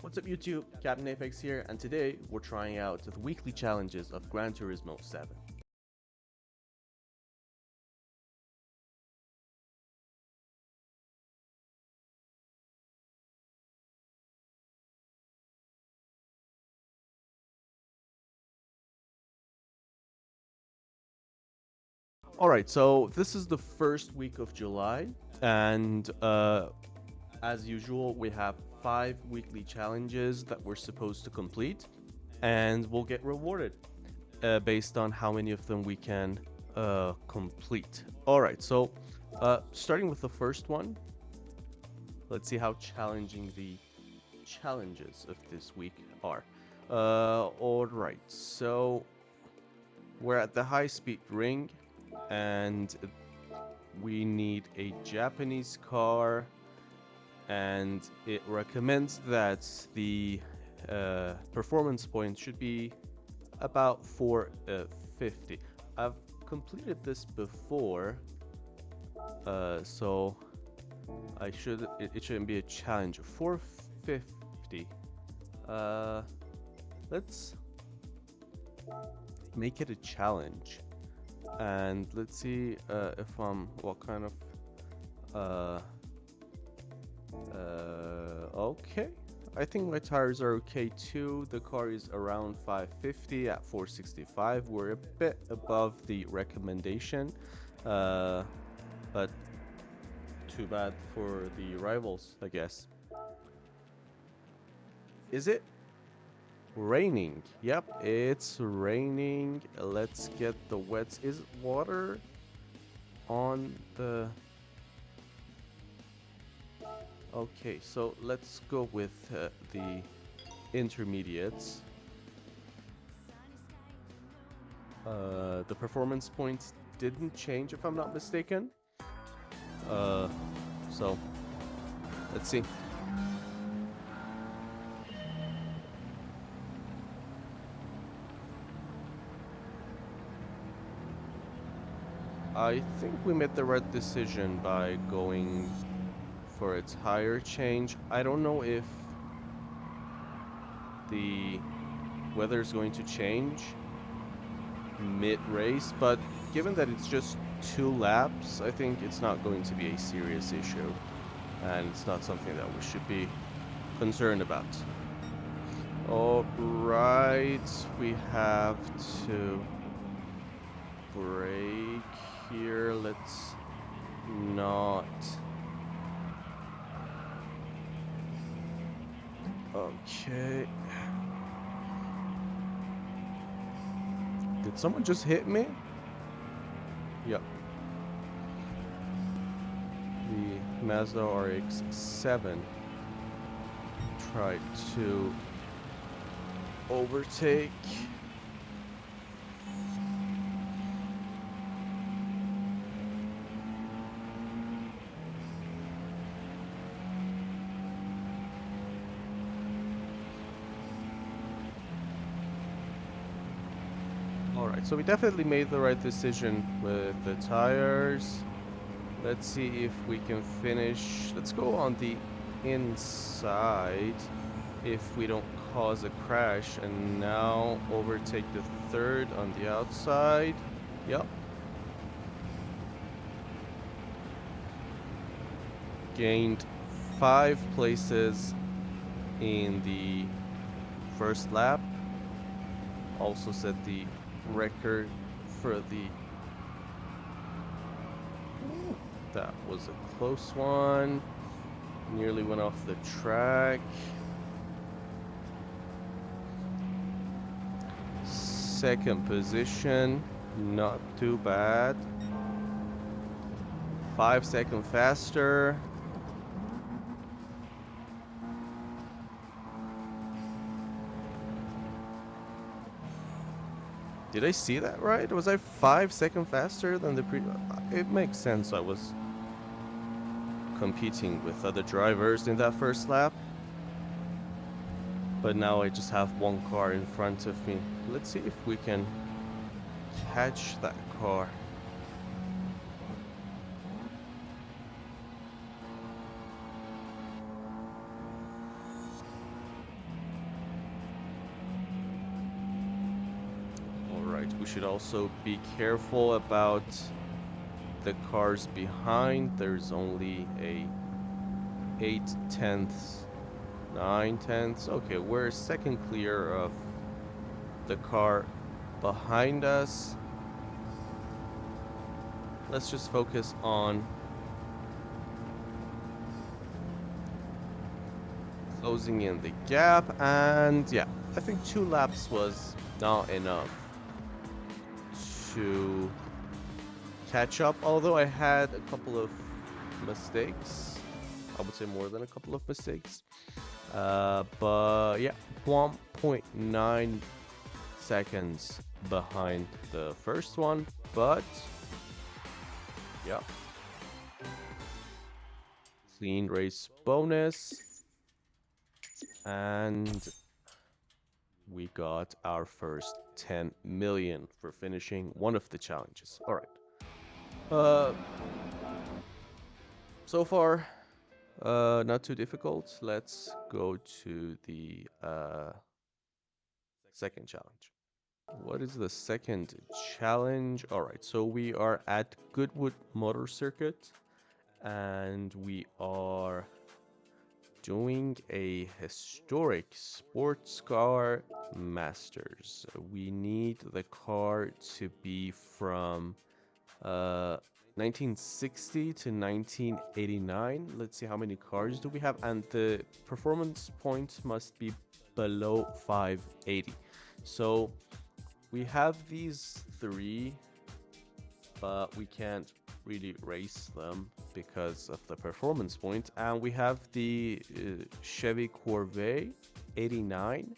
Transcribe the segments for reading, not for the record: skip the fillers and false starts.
What's up YouTube, Captain Apex here, and today we're trying out the weekly challenges of Gran Turismo 7. Alright, so this is the first week of July, and as usual we have 5 weekly challenges that we're supposed to complete, and we'll get rewarded based on how many of them we can complete. Alright, so starting with the first one, let's see how challenging the challenges of this week are. Alright, so we're at the high speed ring and we need a Japanese car, and it recommends that the performance point should be about 450. I've completed this before, so it shouldn't be a challenge. 450. Let's make it a challenge, and let's see if what kind of okay. I think my tires are okay too. The car is around 550 at 465. We're a bit above the recommendation, but too bad for the rivals, I guess. Is it raining? Yep, it's raining. Let's get the wets. Is water on the... Okay, so let's go with the intermediates. The performance points didn't change if I'm not mistaken. So let's see. I think we made the right decision by going for a tire change. I don't know if the weather is going to change mid-race, but given that it's just 2 laps, I think it's not going to be a serious issue, and it's not something that we should be concerned about. Alright, we have to brake here. Let's not... Okay. Did someone just hit me? Yep. The Mazda RX-7 tried to overtake. Alright, so we definitely made the right decision with the tires. Let's see if we can finish. Let's go on the inside if we don't cause a crash, and now overtake the third on the outside. Yep. Gained 5 places in the first lap. Also set the record for the... That was a close one. Nearly went off the track. Second position, not too bad. 5 seconds faster. Did I see that right? Was I 5 seconds faster than the previous? It makes sense. I was competing with other drivers in that first lap. But now I just have one car in front of me. Let's see if we can catch that car. we should also be careful about the cars behind. There's only a 8/10, 9/10. Okay, we're second clear of the car behind us. Let's just focus on closing in the gap. And yeah, I think 2 laps was not enough to catch up, although I had a couple of mistakes. I would say more than a couple of mistakes. But yeah, 1.9 seconds behind the first one. But yeah, clean race bonus. And we got our first 10 million for finishing one of the challenges. All right. So far, not too difficult. Let's go to the second challenge. What is the second challenge? All right, so we are at Goodwood Motor Circuit, and we are doing a historic sports car masters. We need the car to be from 1960 to 1989. Let's see how many cars do we have, and the performance point must be below 580. So we have these 3, but we can't really race them because of the performance point. And we have the Chevy Corvette 89.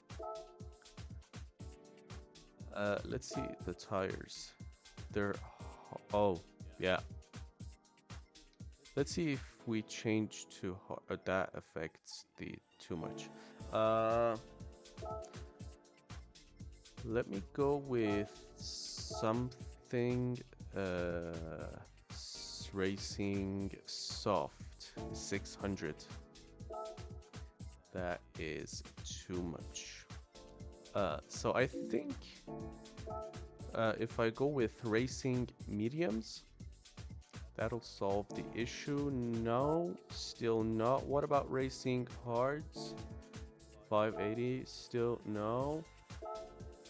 Let's see the tires. They're oh yeah. Let's see if we change to that affects the too much. Let me go with something racing soft 600. That is too much. So I think if I go with racing mediums, that'll solve the issue. No, still not. What about racing hards? 580, still no.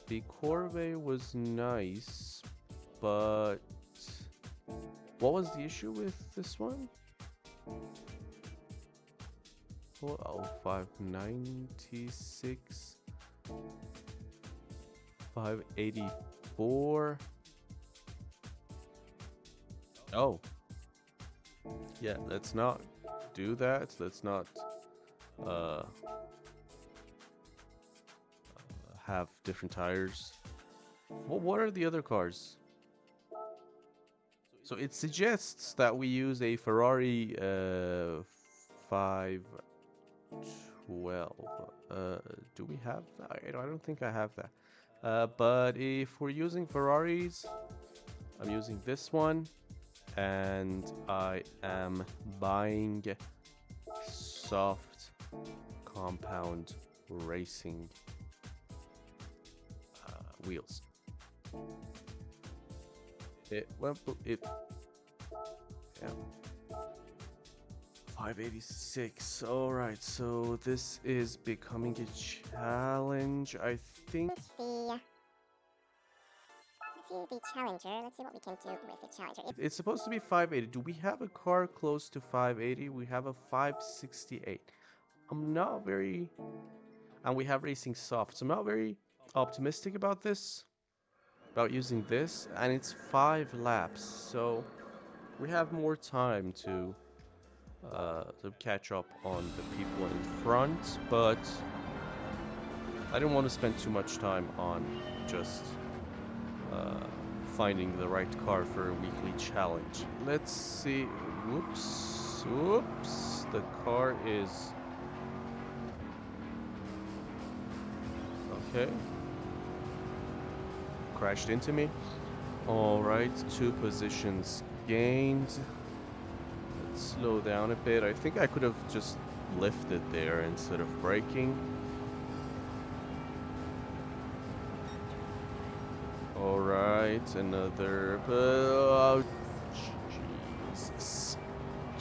The Corvette was nice, but what was the issue with this one? Oh, 596, 584. Oh, yeah, let's not do that. Let's not have different tires. What are the other cars? So it suggests that we use a Ferrari 512. Do we have that? I don't think I have that. But if we're using Ferraris, I'm using this one, and I am buying soft compound racing wheels. It went, yeah. 586. All right, so this is becoming a challenge. I think. Let's see the challenger. Let's see what we can do with the challenger. It's supposed to be 580. Do we have a car close to 580? We have a 568. I'm not very, and we have racing soft. So I'm not very optimistic about this, about using this, and it's 5 laps. So we have more time to catch up on the people in front, but I didn't want to spend too much time on just finding the right car for a weekly challenge. Let's see. Whoops. Whoops. The car is... okay. Crashed into me. Alright, 2 positions gained. Let's slow down a bit. I think I could have just lifted there instead of braking. All right, another. Oh, Jesus.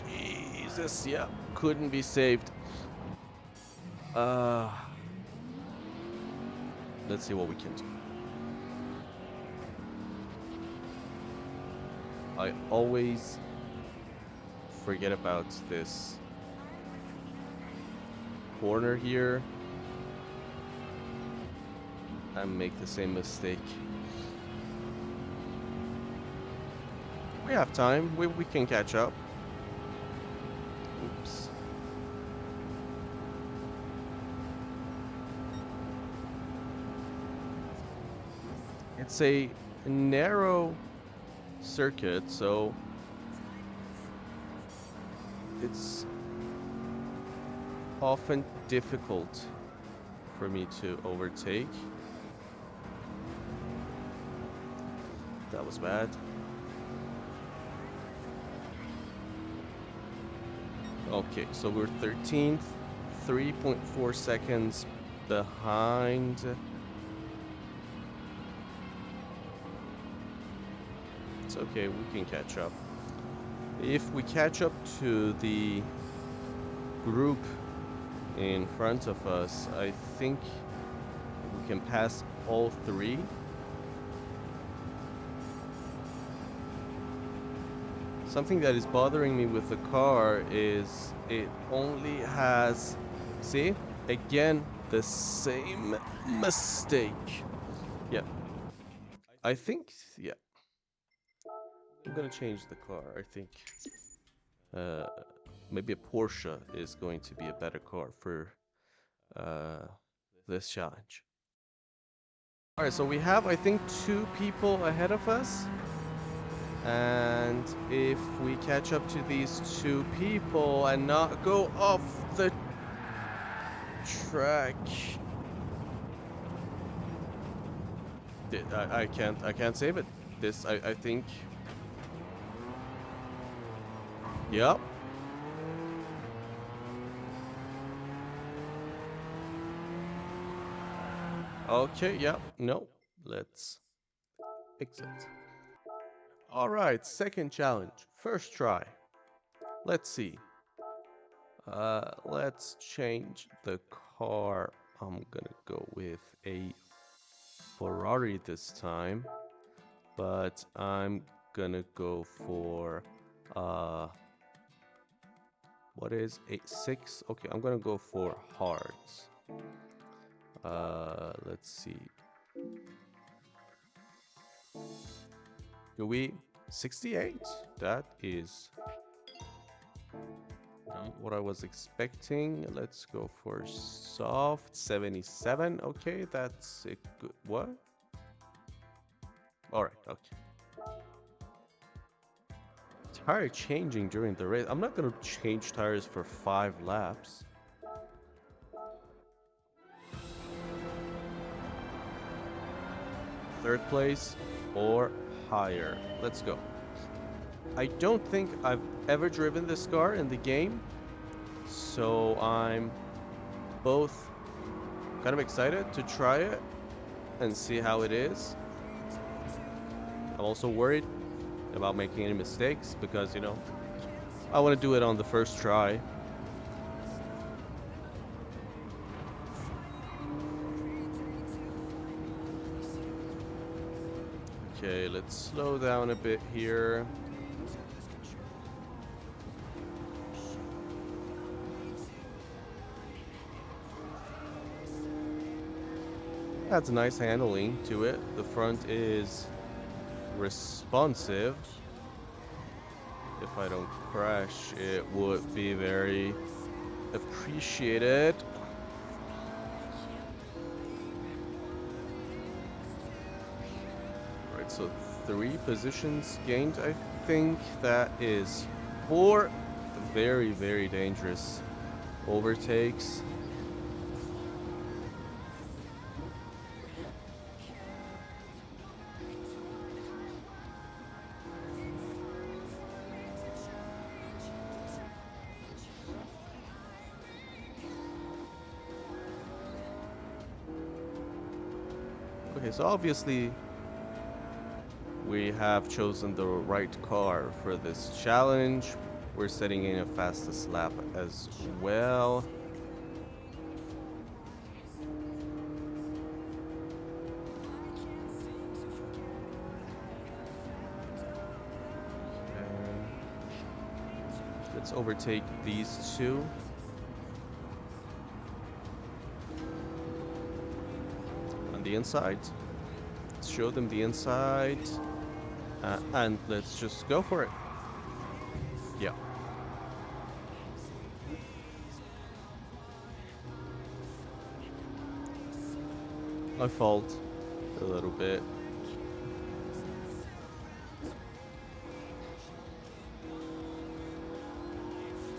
Jesus, yeah, couldn't be saved. Uh, let's see what we can do. I always forget about this corner here and make the same mistake. We have time. We can catch up. Oops. It's a narrow circuit, so it's often difficult for me to overtake. That was bad. Okay, so we're 13th, 3.4 seconds behind. It's okay, we can catch up. If we catch up to the group in front of us, I think we can pass all three. Something that is bothering me with the car is it only has, see, again, the same mistake. Yeah, I think, yeah, I'm gonna change the car. I think maybe a Porsche is going to be a better car for this challenge. All right, so we have, I think, 2 people ahead of us. And if we catch up to these 2 people and not go off the track, I can't save it. This I think. Yep. Okay. Yep. No. Let's exit. All right. Second challenge. First try. Let's see. Let's change the car. I'm gonna go with a Ferrari this time, but I'm gonna go for what is 8-6? Okay, I'm gonna go for hearts. Let's see. Do we 68? That is not what I was expecting. Let's go for soft 77. Okay, that's a good. What? All right. Okay. Tire changing during the race. I'm not gonna change tires for 5 laps. Third place or higher. Let's go. I don't think I've ever driven this car in the game, so I'm both kind of excited to try it and see how it is. I'm also worried about making any mistakes because, you know, I want to do it on the first try. Okay, let's slow down a bit here. Adds nice handling to it. The front is responsive. If I don't crash, it would be very appreciated. Right, so 3 positions gained, I think. That is 4 very, very dangerous overtakes. Okay, so obviously We have chosen the right car for this challenge. We're setting in a fastest lap as well. And let's overtake these two. On the inside. Let's show them the inside. And let's just go for it. Yeah. My fault. A little bit.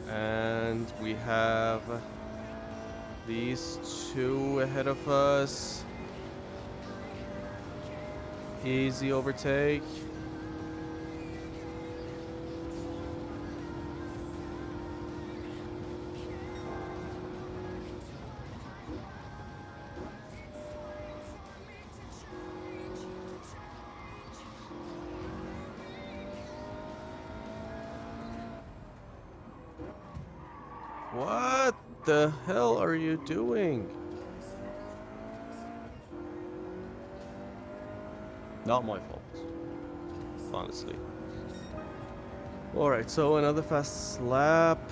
And we have these two ahead of us. Easy overtake. What the hell are you doing? Not my fault, honestly. Alright, so another fast lap.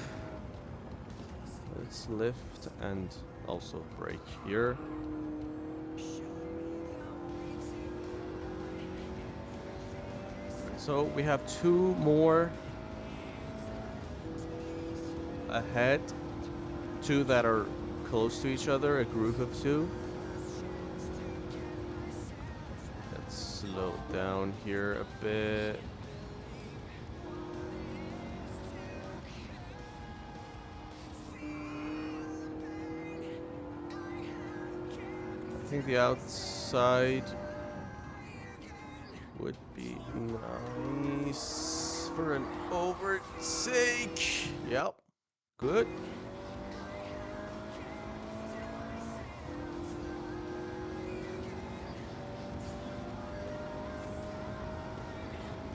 Let's lift and also brake here. So we have two more ahead. Two that are close to each other, a group of two. Let's slow down here a bit. I think the outside would be nice for an overtake. Yep, good.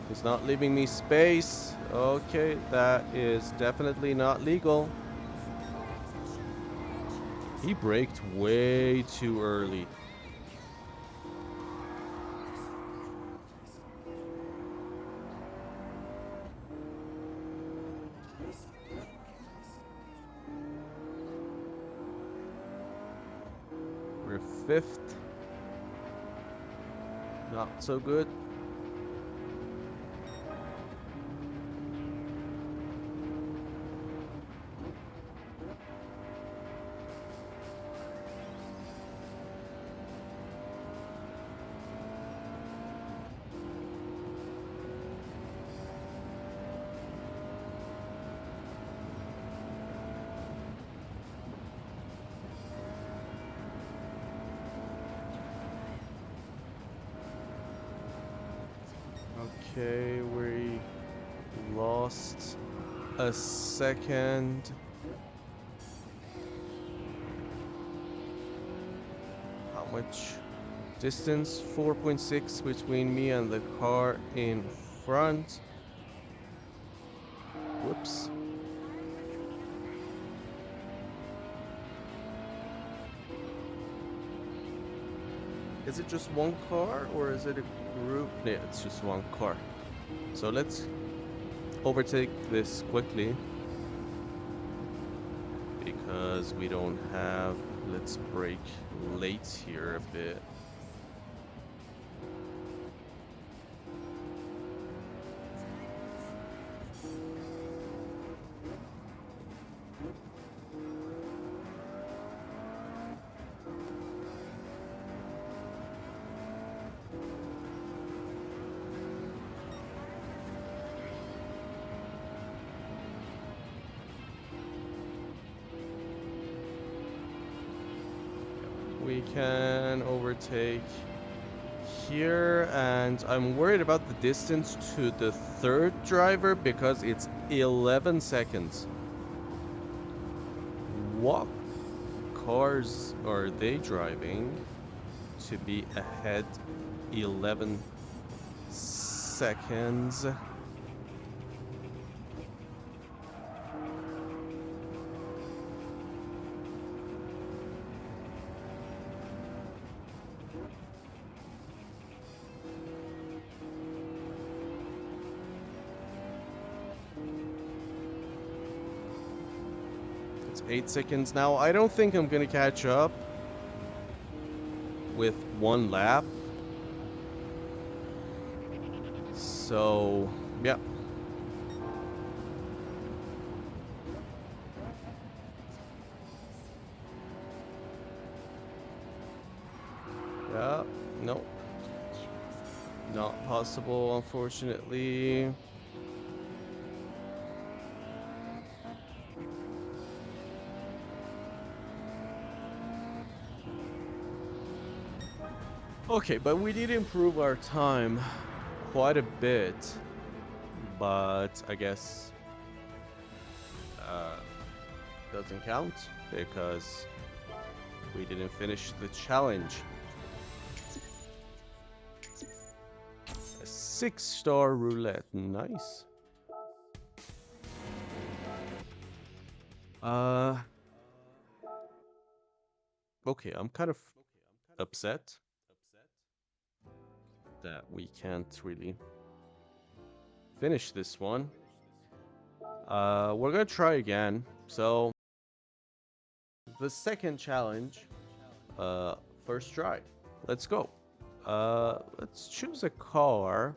He's not leaving me space. Okay, that is definitely not legal. He braked way too early. We're fifth. Not so good. Okay, we lost a second. How much distance? 4.6 between me and the car in front. Whoops. Is it just one car or is it a group? Yeah, it's just one car. So let's overtake this quickly because we don't have. Let's brake late here a bit. We can overtake here, and I'm worried about the distance to the third driver because it's 11 seconds. What cars are they driving to be ahead 11 seconds. It's 8 seconds now. I don't think I'm gonna catch up with one lap. So, yeah. Yeah, no. Not possible, unfortunately. Okay, but we did improve our time quite a bit. But I guess doesn't count because we didn't finish the challenge. A 6-star roulette, nice. Okay, I'm kind of upset that we can't really finish this one. We're gonna try again. So the second challenge, first try. Let's go. Let's choose a car.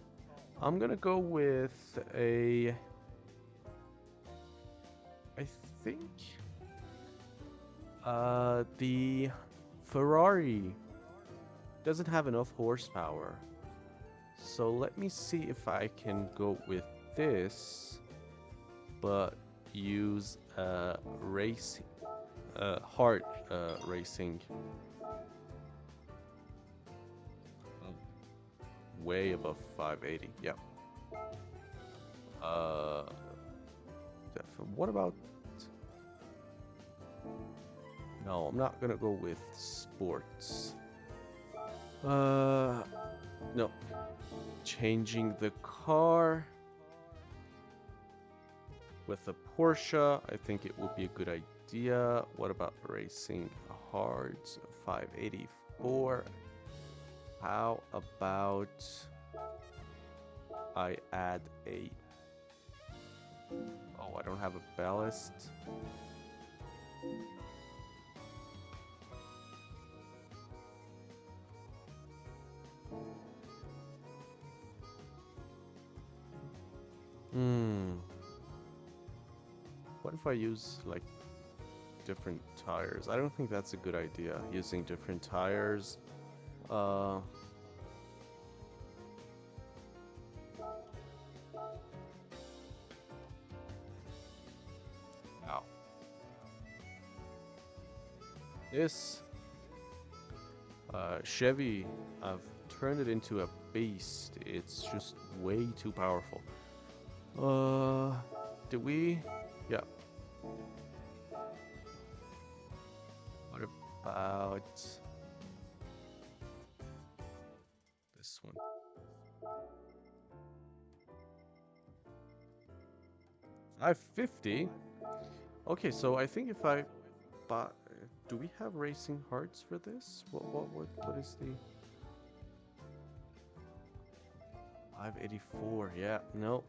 I'm gonna go with a. I think the Ferrari doesn't have enough horsepower. So let me see if I can go with this, but use racing, hard racing. Way above 580. Yeah. What about? No, I'm not gonna go with sports. No. Changing the car with a Porsche, I think it would be a good idea. What about racing hards? 584. How about I add a... Oh, I don't have a ballast. What if I use, like, different tires? I don't think that's a good idea, using different tires. Ow. This Chevy, I've turned it into a beast. It's just way too powerful. Do we? Yeah. What about this one? $550. Okay, so I think if I buy, do we have racing hearts for this? What is the 584? Yeah, no.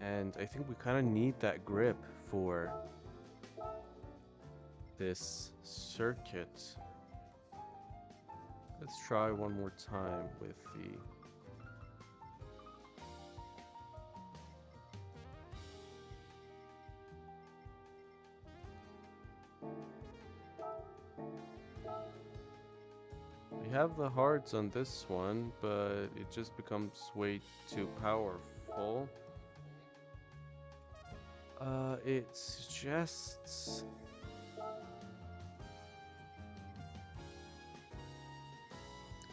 And I think we kind of need that grip for this circuit. Let's try one more time with the... We have the hearts on this one, but it just becomes way too powerful. It's just...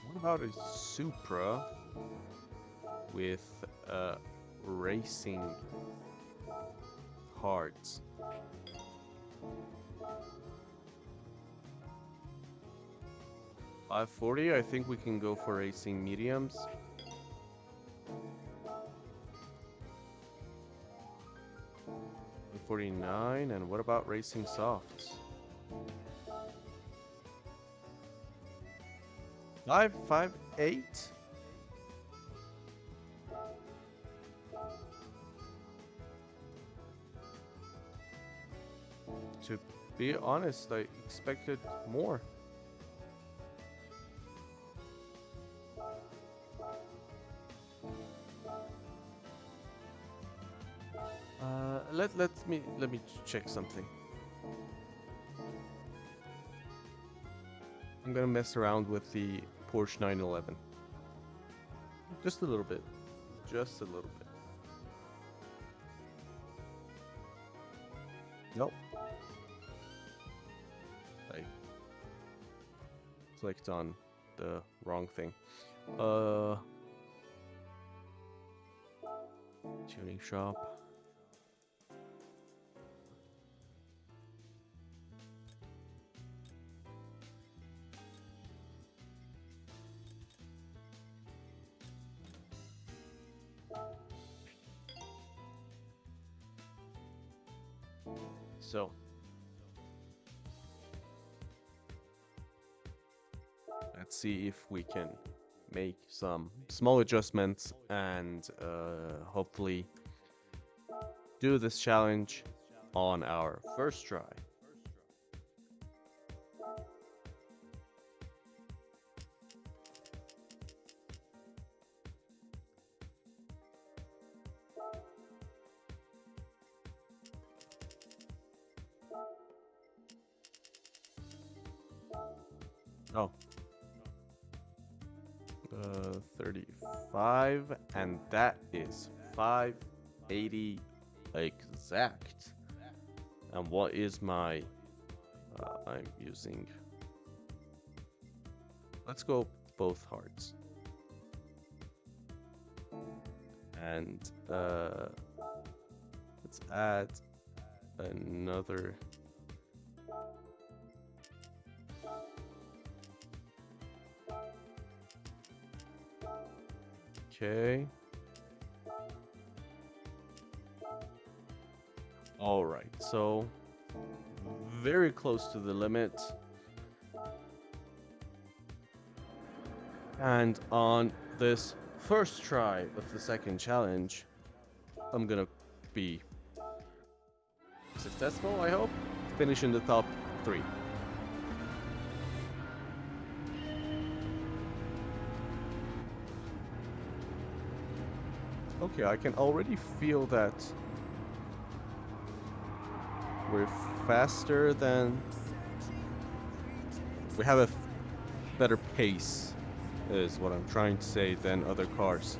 What about a Supra with racing hearts? 540. I think we can go for racing mediums. 49. And what about racing softs? 558. To be honest, I expected more. Let me check something. I'm gonna mess around with the Porsche 911. Just a little bit. Just a little bit. Nope. I clicked on the wrong thing. Tuning shop. So, let's see if we can make some small adjustments and hopefully do this challenge on our first try. Oh. 35, and that is 580 exact. And what is my... I'm using... Let's go both hearts. And let's add another... Okay. All right, so very close to the limit. And on this first try of the second challenge, I'm gonna be successful, I hope. Finish in the top 3. Okay, I can already feel that we're faster than... We have a better pace, is what I'm trying to say, than other cars.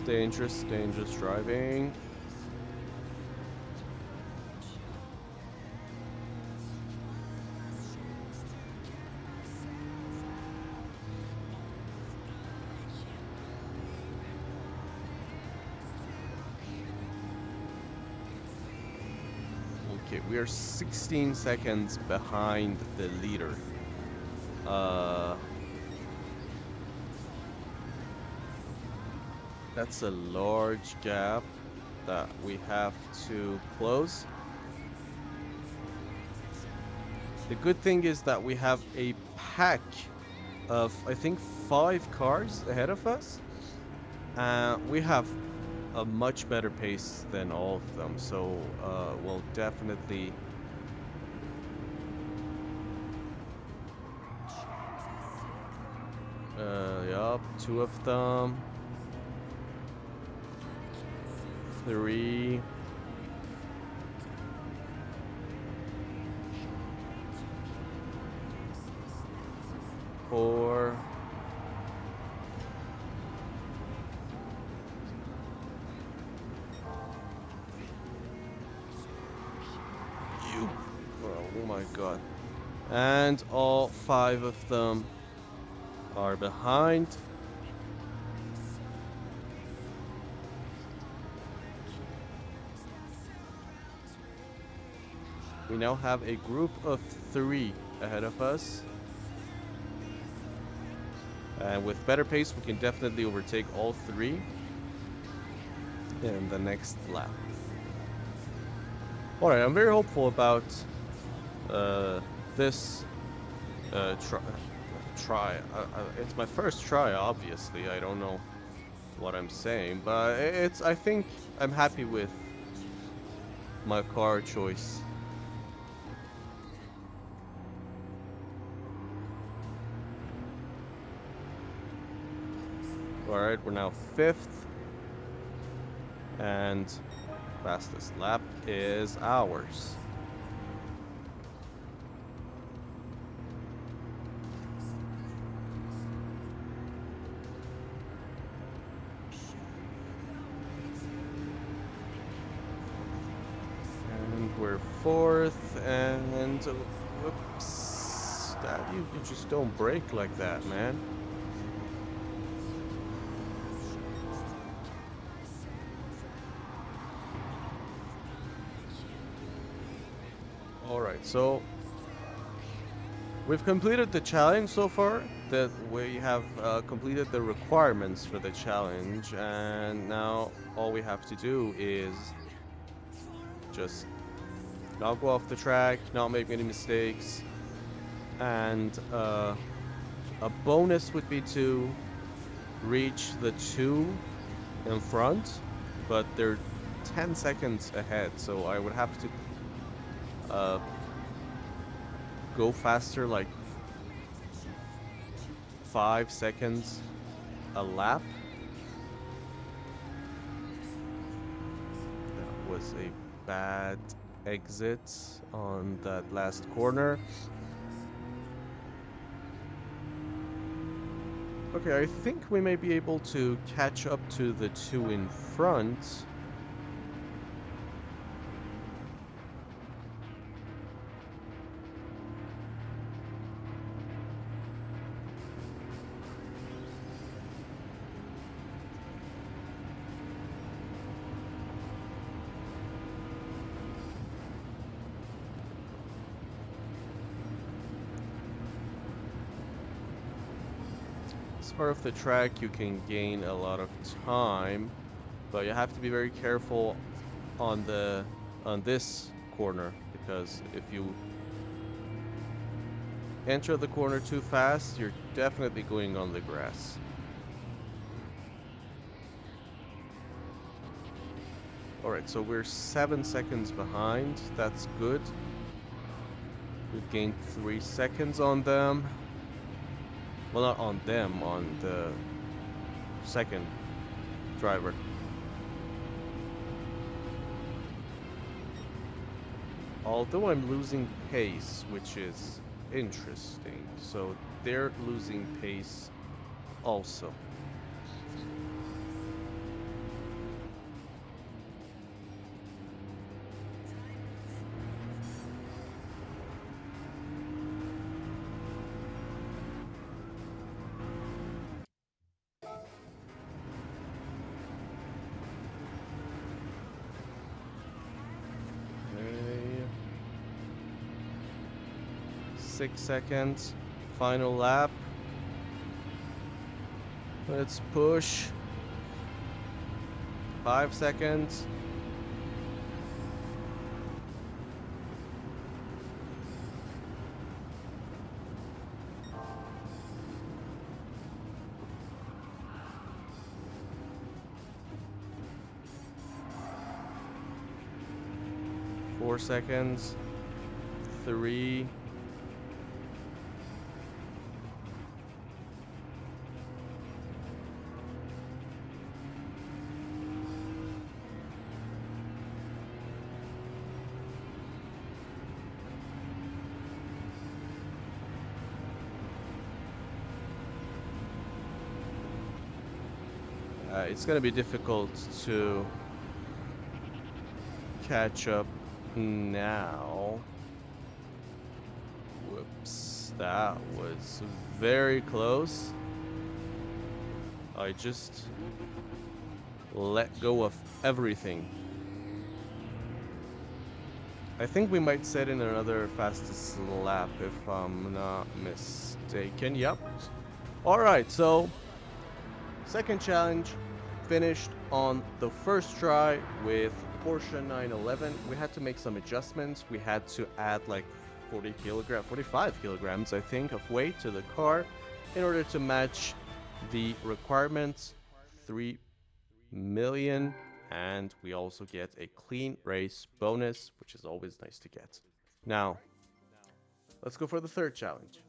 Dangerous, dangerous driving. Okay, we are 16 seconds behind the leader. That's a large gap that we have to close. The good thing is that we have a pack of, I think, 5 cars ahead of us. We have a much better pace than all of them, so we'll definitely... Yup, 2 of them. 3. 4. 5. Oh my god. And all 5 of them are behind. We now have a group of 3 ahead of us. And with better pace, we can definitely overtake all 3 in the next lap. Alright, I'm very hopeful about this try. It's my first try, obviously. I don't know what I'm saying, but I think I'm happy with my car choice. Alright, we're now 5th. And fastest lap is ours. And we're 4th, and whoops. That you just don't brake like that, man. Alright, so we've completed the challenge so far. That we have completed the requirements for the challenge, and now all we have to do is just not go off the track, not make any mistakes, and a bonus would be to reach the 2 in front, but they're 10 seconds ahead, so I would have to go faster, like 5 seconds a lap. That was a bad exit on that last corner. Okay, I think we may be able to catch up to the 2 in front. As part of the track, you can gain a lot of time, but you have to be very careful on this corner, because if you enter the corner too fast, you're definitely going on the grass. Alright, so we're 7 seconds behind. That's good. We've gained 3 seconds on them. Well, not on them, on the second driver. Although I'm losing pace, which is interesting. So they're losing pace also. Okay. 6 seconds. Final lap. Let's push. 5 seconds. Four seconds. 3. It's gonna be difficult to catch up now. Whoops, that was very close. I just let go of everything. I think we might set in another fastest lap if I'm not mistaken. Yep. All right, so second challenge finished on the first try with Porsche 911. We had to make some adjustments. We had to add like 45 kilograms, I think, of weight to the car in order to match the requirements. 3 million. And we also get a clean race bonus, which is always nice to get. Now, let's go for the third challenge.